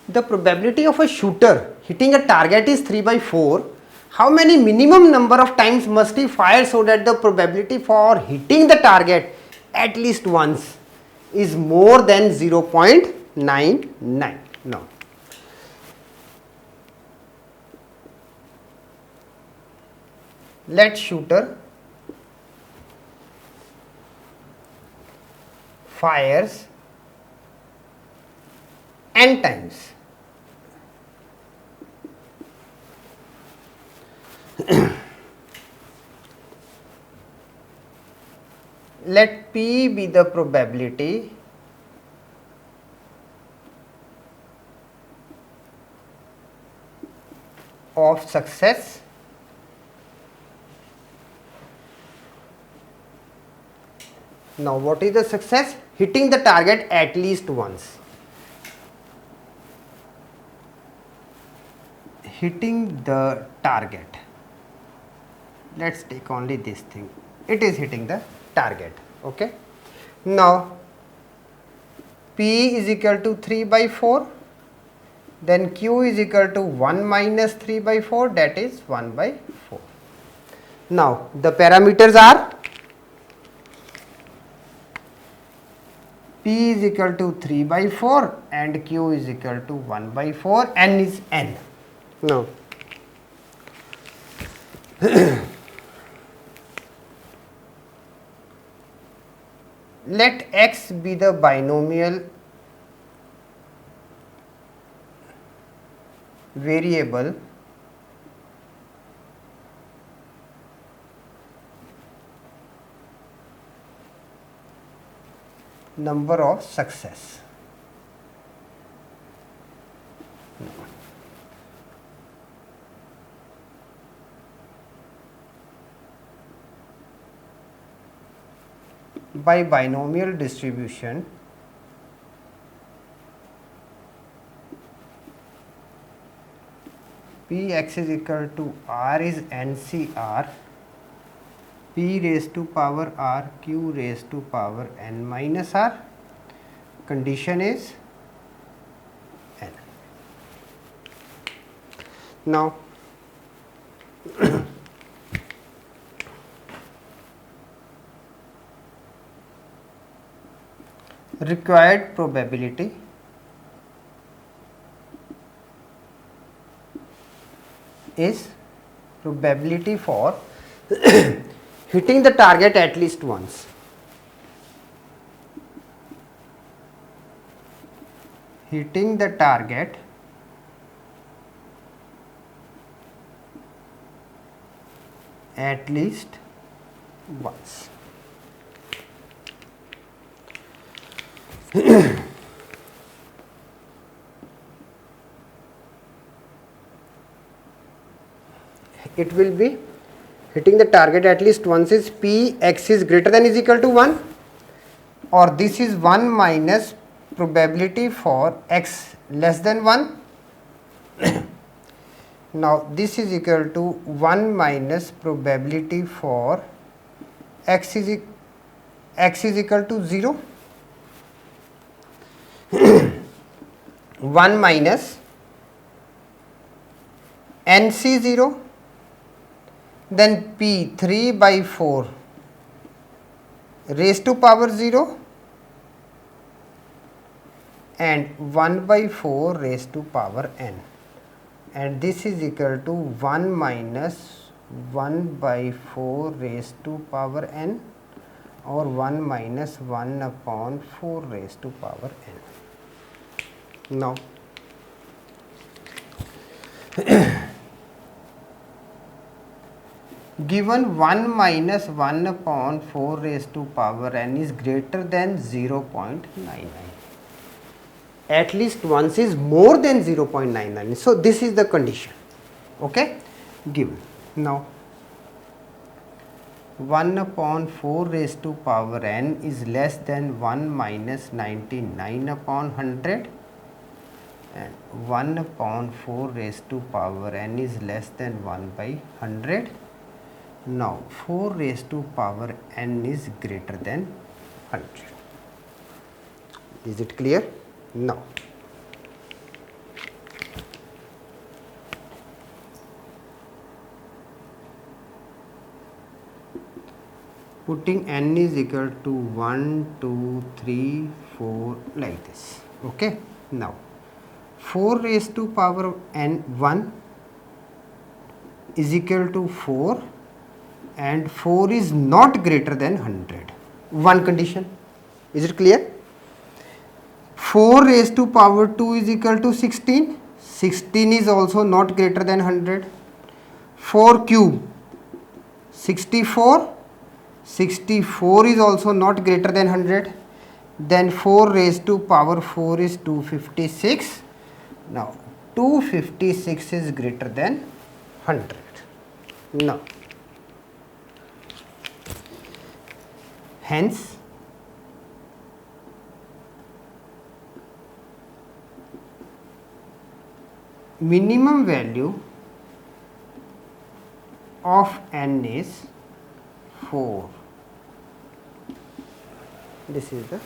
the probability of a shooter hitting a target is 3 by 4. How many minimum number of times must he fire so that the probability for hitting the target at least once is more than 0.99? Now, let shooter fires n times. Let P be the probability of success Now, what is the success? Hitting the target at least once. Hitting the target. Let's take only this thing. It is hitting the target. Okay. Now, P is equal to 3 by 4. Then Q is equal to 1 minus 3 by 4, that is 1 by 4. Now, the parameters are P is equal to 3 by 4 and Q is equal to 1 by 4, N is N. Now, let X be the binomial variable number of success. By binomial distribution, Px is equal to R is NCR, P raised to power R, Q raised to power N minus R. Condition is N. Now, required probability is probability for hitting the target at least once. Hitting the target at least once. It will be hitting the target at least once is P x is greater than is equal to 1, or this is 1 minus probability for x less than 1. Now, this is equal to 1 minus probability for x is equal to 0. 1 minus NC 0, then P 3 by 4 raised to power 0 and 1 by 4 raised to power N, and this is equal to 1 minus 1 by 4 raised to power N, or 1 minus 1 upon 4 raised to power N. Now, given 1 minus 1 upon 4 raised to power N is greater than 0.99. At least once is more than 0.99. So, this is the condition, okay, given. Now, 1 upon 4 raised to power N is less than 1 minus 99 upon 100, and 1 upon 4 raised to power N is less than 1 by 100. Now, 4 raised to power N is greater than 100. Is it clear? Now, putting n is equal to 1, 2, 3, 4 like this. Okay. Now 4 raised to power n 1 is equal to 4 and 4 is not greater than 100. One condition. Is it clear? 4 raised to power 2 is equal to 16. 16 is also not greater than 100. 4 cube 64. 64 is also not greater than 100. Then 4 raised to power 4 is 256. Now 256 is greater than 100. Now hence minimum value of n is 4. This is the